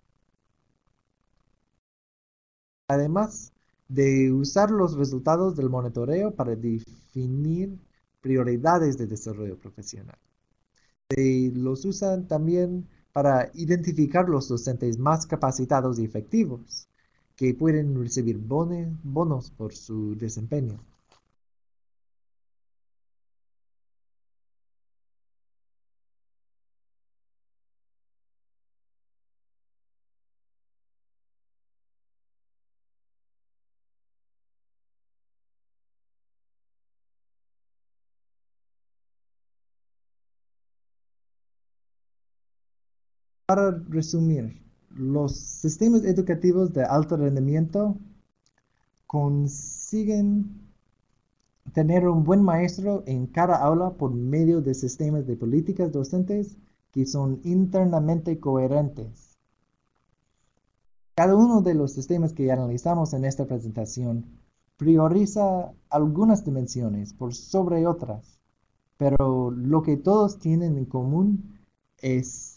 Además de usar los resultados del monitoreo para definir prioridades de desarrollo profesional. Los usan también para identificar los docentes más capacitados y efectivos, que pueden recibir bonos por su desempeño. Para resumir, los sistemas educativos de alto rendimiento consiguen tener un buen maestro en cada aula por medio de sistemas de políticas docentes que son internamente coherentes. Cada uno de los sistemas que analizamos en esta presentación prioriza algunas dimensiones por sobre otras, pero lo que todos tienen en común es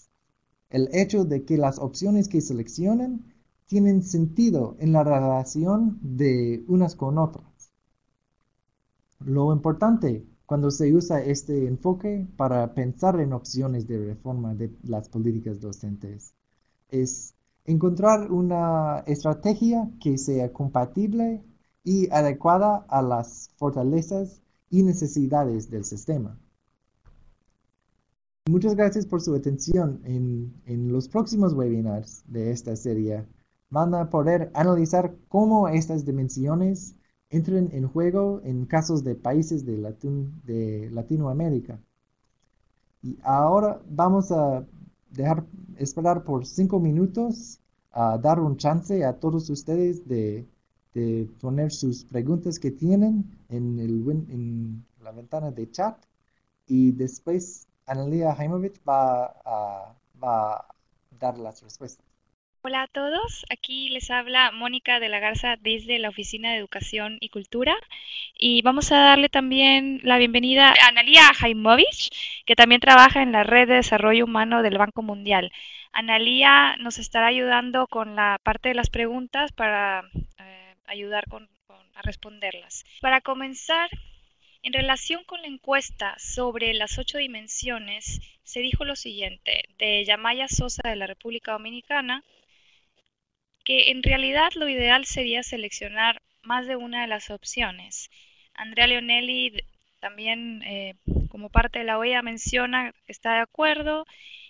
el hecho de que las opciones que seleccionan tienen sentido en la relación de unas con otras. Lo importante cuando se usa este enfoque para pensar en opciones de reforma de las políticas docentes es encontrar una estrategia que sea compatible y adecuada a las fortalezas y necesidades del sistema. Muchas gracias por su atención. En los próximos webinars de esta serie van a poder analizar cómo estas dimensiones entran en juego en casos de países de Latinoamérica. Y ahora vamos a esperar por 5 minutos a dar un chance a todos ustedes de poner sus preguntas que tienen en la ventana de chat y después Analia Jaimovich va a dar las respuestas. Hola a todos, aquí les habla Mónica de la Garza desde la Oficina de Educación y Cultura y vamos a darle también la bienvenida a Analia Jaimovich, que también trabaja en la Red de Desarrollo Humano del Banco Mundial. Analia nos estará ayudando con la parte de las preguntas para ayudar a responderlas. Para comenzar, en relación con la encuesta sobre las 8 dimensiones, se dijo lo siguiente de Yamaya Sosa de la República Dominicana, que en realidad lo ideal sería seleccionar más de una de las opciones. Andrea Leonelli también como parte de la OEA menciona que está de acuerdo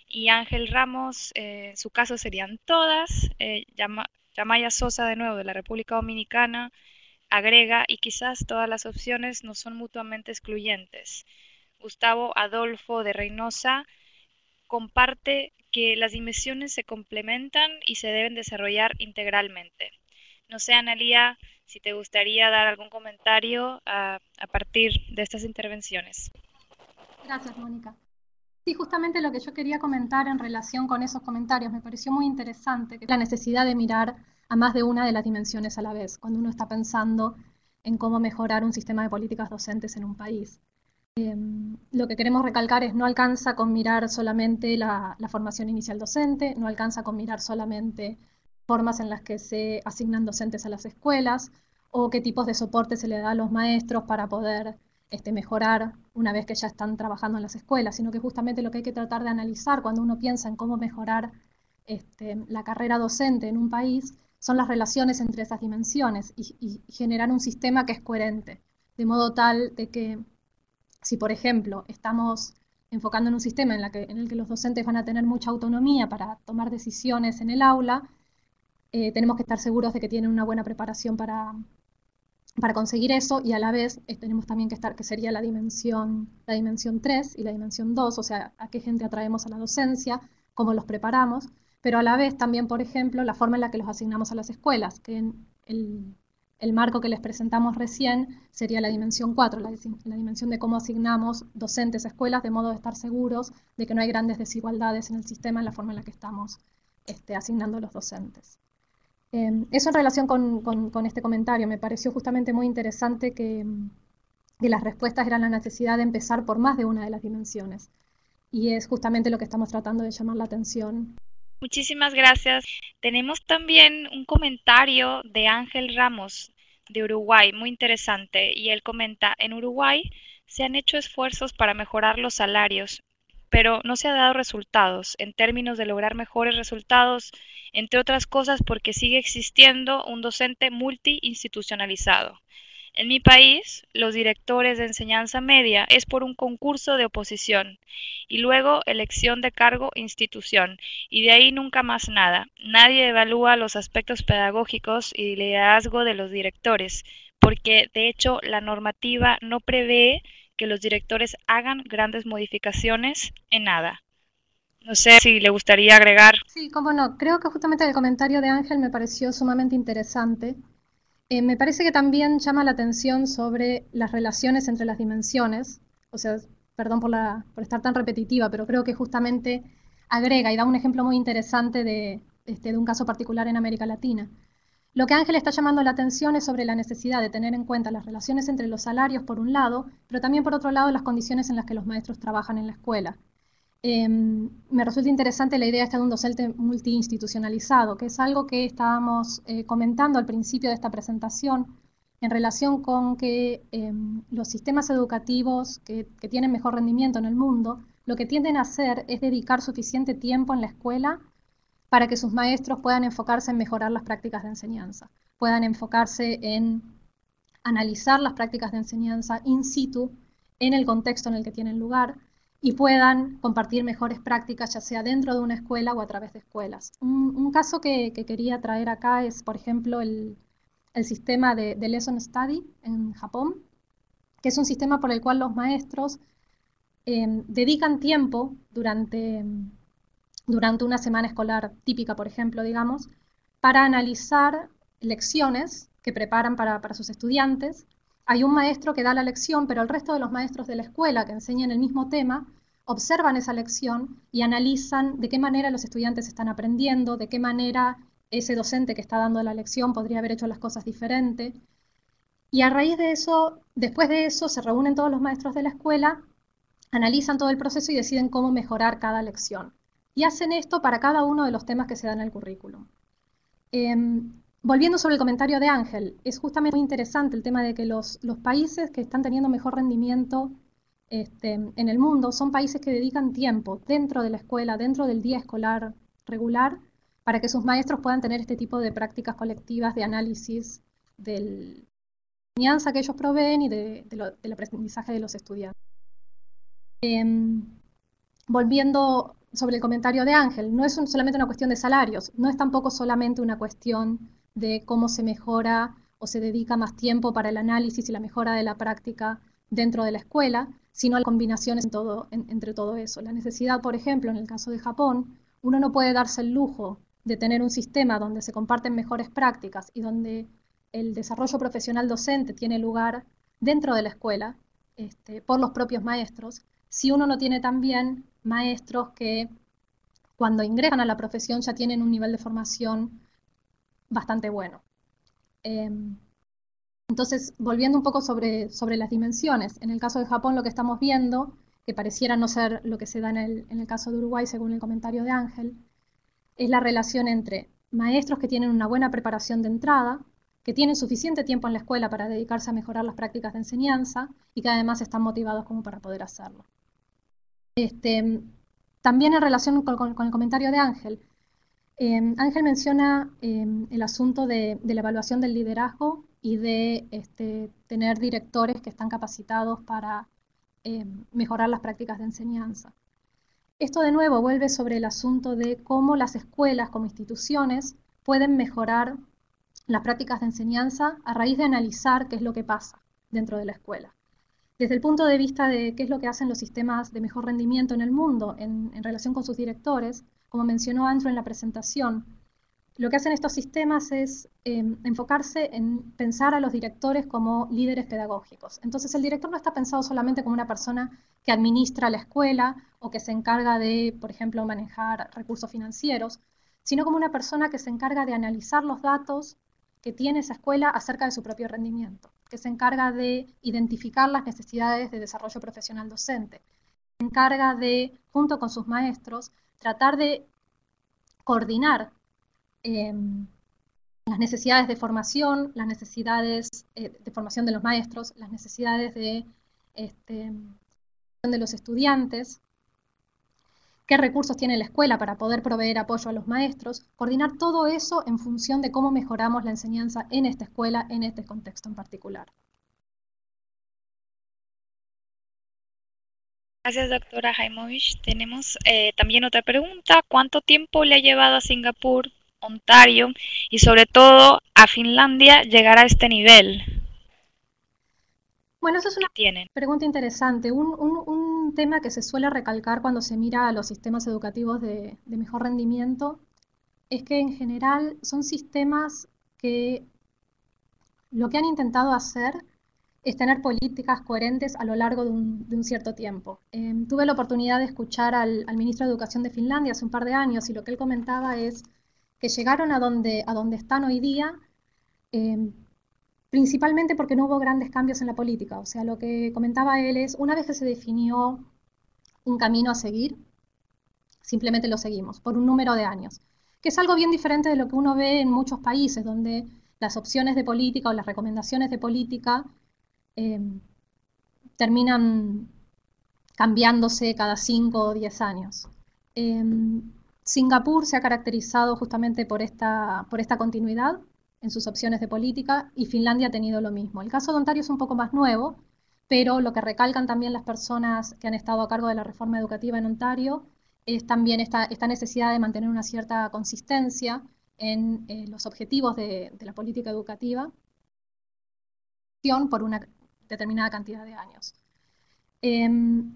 y Ángel Ramos, en su caso serían todas. Yamaya Sosa de nuevo de la República Dominicana agrega y quizás todas las opciones no son mutuamente excluyentes. Gustavo Adolfo de Reynosa comparte que las dimensiones se complementan y se deben desarrollar integralmente. No sé, Analía, si te gustaría dar algún comentario a partir de estas intervenciones. Gracias, Mónica. Sí, justamente lo que yo quería comentar en relación con esos comentarios, me pareció muy interesante que la necesidad de mirar a más de una de las dimensiones a la vez, cuando uno está pensando en cómo mejorar un sistema de políticas docentes en un país. Lo que queremos recalcar es no alcanza con mirar solamente la formación inicial docente, no alcanza con mirar solamente formas en las que se asignan docentes a las escuelas o qué tipos de soporte se le da a los maestros para poder mejorar una vez que ya están trabajando en las escuelas, sino que justamente lo que hay que tratar de analizar cuando uno piensa en cómo mejorar la carrera docente en un país son las relaciones entre esas dimensiones y generar un sistema que es coherente, de modo tal de que si, por ejemplo, estamos enfocando en un sistema en el que los docentes van a tener mucha autonomía para tomar decisiones en el aula, tenemos que estar seguros de que tienen una buena preparación para conseguir eso, y a la vez tenemos también que estar, que sería la dimensión 3 y la dimensión 2, o sea, a qué gente atraemos a la docencia, cómo los preparamos, pero a la vez también, por ejemplo, la forma en la que los asignamos a las escuelas, que en el marco que les presentamos recién sería la dimensión 4, la dimensión de cómo asignamos docentes a escuelas, de modo de estar seguros de que no hay grandes desigualdades en el sistema en la forma en la que estamos asignando a los docentes. Eso en relación con este comentario. Me pareció justamente muy interesante que las respuestas eran la necesidad de empezar por más de una de las dimensiones. Y es justamente lo que estamos tratando de llamar la atención. Muchísimas gracias. Tenemos también un comentario de Ángel Ramos de Uruguay, muy interesante. Y él comenta, en Uruguay se han hecho esfuerzos para mejorar los salarios, pero no se ha dado resultados en términos de lograr mejores resultados, entre otras cosas porque sigue existiendo un docente multiinstitucionalizado. En mi país, los directores de enseñanza media es por un concurso de oposición y luego elección de cargo institución y de ahí nunca más nada. Nadie evalúa los aspectos pedagógicos y liderazgo de los directores, porque de hecho la normativa no prevé que los directores hagan grandes modificaciones en nada. No sé si le gustaría agregar. Sí, cómo no. Creo que justamente el comentario de Ángel me pareció sumamente interesante. Me parece que también llama la atención sobre las relaciones entre las dimensiones. O sea, perdón por estar tan repetitiva, pero creo que justamente agrega y da un ejemplo muy interesante de un caso particular en América Latina. Lo que Ángel está llamando la atención es sobre la necesidad de tener en cuenta las relaciones entre los salarios, por un lado, pero también por otro lado las condiciones en las que los maestros trabajan en la escuela. Me resulta interesante la idea esta de un docente multiinstitucionalizado, que es algo que estábamos comentando al principio de esta presentación en relación con que los sistemas educativos que tienen mejor rendimiento en el mundo, lo que tienden a hacer es dedicar suficiente tiempo en la escuela para que sus maestros puedan enfocarse en mejorar las prácticas de enseñanza, puedan enfocarse en analizar las prácticas de enseñanza in situ en el contexto en el que tienen lugar, y puedan compartir mejores prácticas, ya sea dentro de una escuela o a través de escuelas. Un caso que quería traer acá es, por ejemplo, el sistema de Lesson Study en Japón, que es un sistema por el cual los maestros dedican tiempo durante una semana escolar típica, por ejemplo, digamos, para analizar lecciones que preparan para sus estudiantes. Hay un maestro que da la lección, pero el resto de los maestros de la escuela que enseñan el mismo tema observan esa lección y analizan de qué manera los estudiantes están aprendiendo, de qué manera ese docente que está dando la lección podría haber hecho las cosas diferente. Y a raíz de eso, después de eso, se reúnen todos los maestros de la escuela, analizan todo el proceso y deciden cómo mejorar cada lección. Y hacen esto para cada uno de los temas que se dan en el currículum. Volviendo sobre el comentario de Ángel, es justamente muy interesante el tema de que los países que están teniendo mejor rendimiento en el mundo son países que dedican tiempo dentro de la escuela, dentro del día escolar regular, para que sus maestros puedan tener este tipo de prácticas colectivas de análisis de la enseñanza que ellos proveen y del aprendizaje de los estudiantes. Volviendo sobre el comentario de Ángel, no es solamente una cuestión de salarios, no es tampoco solamente una cuestión de cómo se mejora o se dedica más tiempo para el análisis y la mejora de la práctica dentro de la escuela, sino las combinaciones entre todo eso. La necesidad, por ejemplo, en el caso de Japón, uno no puede darse el lujo de tener un sistema donde se comparten mejores prácticas y donde el desarrollo profesional docente tiene lugar dentro de la escuela por los propios maestros, si uno no tiene también maestros que cuando ingresan a la profesión ya tienen un nivel de formación bastante bueno. Entonces, volviendo un poco sobre las dimensiones, en el caso de Japón lo que estamos viendo, que pareciera no ser lo que se da en el caso de Uruguay, según el comentario de Ángel, es la relación entre maestros que tienen una buena preparación de entrada, que tienen suficiente tiempo en la escuela para dedicarse a mejorar las prácticas de enseñanza y que además están motivados como para poder hacerlo. También en relación con el comentario de Ángel, Ángel menciona el asunto de la evaluación del liderazgo y de tener directores que están capacitados para mejorar las prácticas de enseñanza. Esto de nuevo vuelve sobre el asunto de cómo las escuelas como instituciones pueden mejorar las prácticas de enseñanza a raíz de analizar qué es lo que pasa dentro de la escuela. Desde el punto de vista de qué es lo que hacen los sistemas de mejor rendimiento en el mundo en relación con sus directores, como mencionó Andrew en la presentación, lo que hacen estos sistemas es enfocarse en pensar a los directores como líderes pedagógicos. Entonces el director no está pensado solamente como una persona que administra la escuela o que se encarga de, por ejemplo, manejar recursos financieros, sino como una persona que se encarga de analizar los datos que tiene esa escuela acerca de su propio rendimiento, que se encarga de identificar las necesidades de desarrollo profesional docente, se encarga de, junto con sus maestros, tratar de coordinar las necesidades de formación, las necesidades de formación de los maestros, las necesidades de los estudiantes, qué recursos tiene la escuela para poder proveer apoyo a los maestros, coordinar todo eso en función de cómo mejoramos la enseñanza en esta escuela, en este contexto en particular. Gracias, doctora Jaimovich. Tenemos también otra pregunta. ¿Cuánto tiempo le ha llevado a Singapur, Ontario y sobre todo a Finlandia llegar a este nivel? Bueno, eso es una pregunta interesante. Un tema que se suele recalcar cuando se mira a los sistemas educativos de mejor rendimiento es que en general son sistemas que lo que han intentado hacer es tener políticas coherentes a lo largo de un cierto tiempo. Tuve la oportunidad de escuchar al ministro de Educación de Finlandia hace un par de años y lo que él comentaba es que llegaron a donde están hoy día principalmente porque no hubo grandes cambios en la política. O sea, lo que comentaba él es, una vez que se definió un camino a seguir, simplemente lo seguimos por un número de años, que es algo bien diferente de lo que uno ve en muchos países, donde las opciones de política o las recomendaciones de política terminan cambiándose cada 5 o 10 años. Singapur se ha caracterizado justamente por esta continuidad en sus opciones de política, y Finlandia ha tenido lo mismo. El caso de Ontario es un poco más nuevo, pero lo que recalcan también las personas que han estado a cargo de la reforma educativa en Ontario es también esta necesidad de mantener una cierta consistencia en los objetivos de la política educativa por una determinada cantidad de años.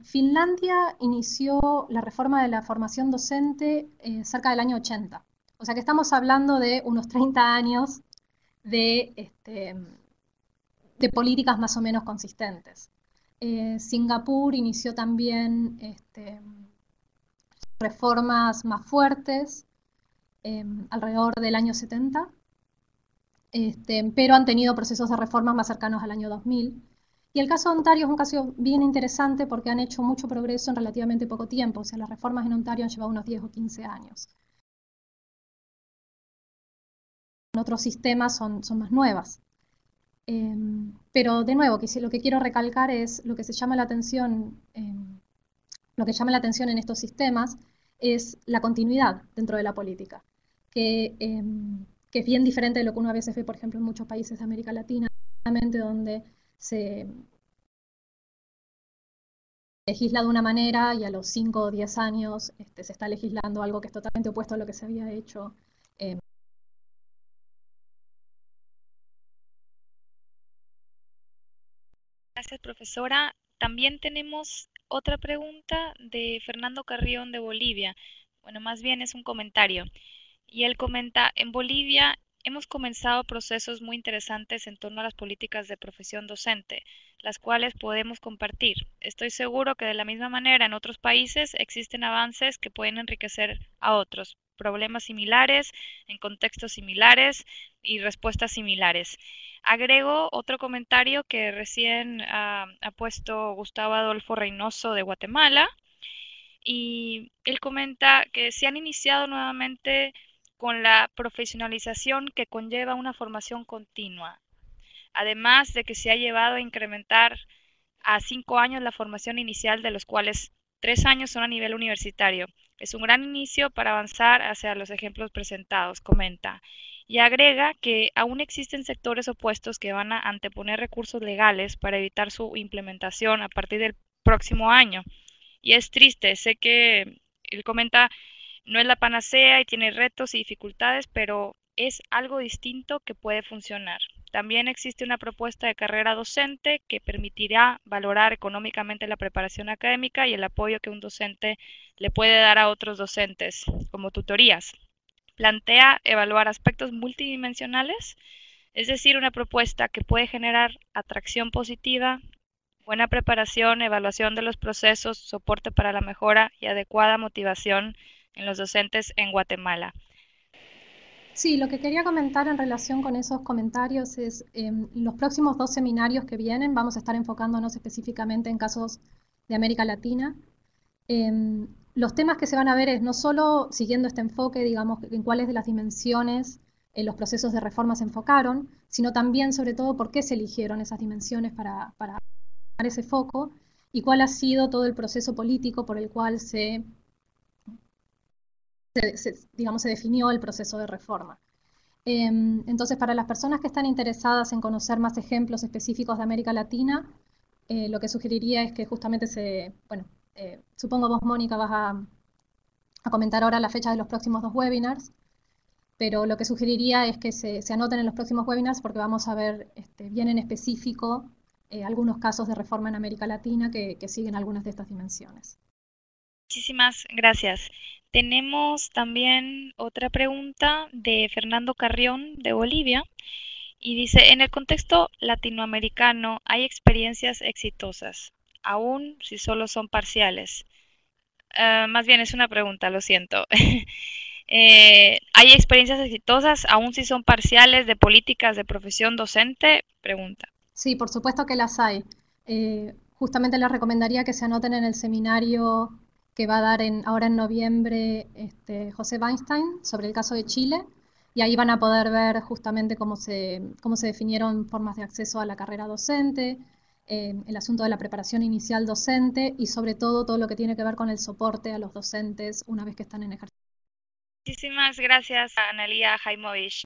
Finlandia inició la reforma de la formación docente cerca del año 80. O sea que estamos hablando de unos 30 años de políticas más o menos consistentes. Singapur inició también reformas más fuertes alrededor del año 70, pero han tenido procesos de reformas más cercanos al año 2000. Y el caso de Ontario es un caso bien interesante porque han hecho mucho progreso en relativamente poco tiempo. O sea, las reformas en Ontario han llevado unos 10 o 15 años. En otros sistemas son más nuevas. Pero de nuevo, lo que quiero recalcar es lo que se llama la atención, lo que llama la atención en estos sistemas es la continuidad dentro de la política, que es bien diferente de lo que uno a veces ve, por ejemplo, en muchos países de América Latina, donde se legisla de una manera y a los 5 o 10 años se está legislando algo que es totalmente opuesto a lo que se había hecho. Gracias, profesora. También tenemos otra pregunta de Fernando Carrión de Bolivia. Bueno, más bien es un comentario. Y él comenta, en Bolivia hemos comenzado procesos muy interesantes en torno a las políticas de profesión docente, las cuales podemos compartir. Estoy seguro que de la misma manera en otros países existen avances que pueden enriquecer a otros, problemas similares, en contextos similares y respuestas similares. Agrego otro comentario que recién ha puesto Gustavo Adolfo Reynoso de Guatemala, y él comenta que se han iniciado nuevamente con la profesionalización que conlleva una formación continua, además de que se ha llevado a incrementar a 5 años la formación inicial, de los cuales 3 años son a nivel universitario. Es un gran inicio para avanzar hacia los ejemplos presentados, comenta. Y agrega que aún existen sectores opuestos que van a anteponer recursos legales para evitar su implementación a partir del próximo año. Y es triste, sé que él comenta, no es la panacea y tiene retos y dificultades, pero es algo distinto que puede funcionar. También existe una propuesta de carrera docente que permitirá valorar económicamente la preparación académica y el apoyo que un docente le puede dar a otros docentes, como tutorías. Plantea evaluar aspectos multidimensionales, es decir, una propuesta que puede generar atracción positiva, buena preparación, evaluación de los procesos, soporte para la mejora y adecuada motivación en los docentes en Guatemala. Sí, lo que quería comentar en relación con esos comentarios es, los próximos 2 seminarios que vienen vamos a estar enfocándonos específicamente en casos de América Latina. Los temas que se van a ver es no solo siguiendo este enfoque, digamos, en cuáles de las dimensiones los procesos de reforma se enfocaron, sino también, sobre todo, por qué se eligieron esas dimensiones para dar ese foco y cuál ha sido todo el proceso político por el cual digamos, se definió el proceso de reforma. Entonces, para las personas que están interesadas en conocer más ejemplos específicos de América Latina, lo que sugeriría es que justamente supongo vos, Mónica, vas a comentar ahora la fecha de los próximos 2 webinars, pero lo que sugeriría es que se anoten en los próximos webinars porque vamos a ver bien en específico algunos casos de reforma en América Latina que siguen algunas de estas dimensiones. Muchísimas gracias. Tenemos también otra pregunta de Fernando Carrión de Bolivia y dice, en el contexto latinoamericano hay experiencias exitosas, aun si solo son parciales. Más bien es una pregunta, lo siento. ¿Hay experiencias exitosas, aun si son parciales, de políticas de profesión docente? Pregunta. Sí, por supuesto que las hay. Justamente les recomendaría que se anoten en el seminario que va a dar ahora en noviembre José Weinstein sobre el caso de Chile, y ahí van a poder ver justamente cómo se definieron formas de acceso a la carrera docente, el asunto de la preparación inicial docente y sobre todo lo que tiene que ver con el soporte a los docentes una vez que están en ejercicio. Muchísimas gracias a Analía Jaimovich.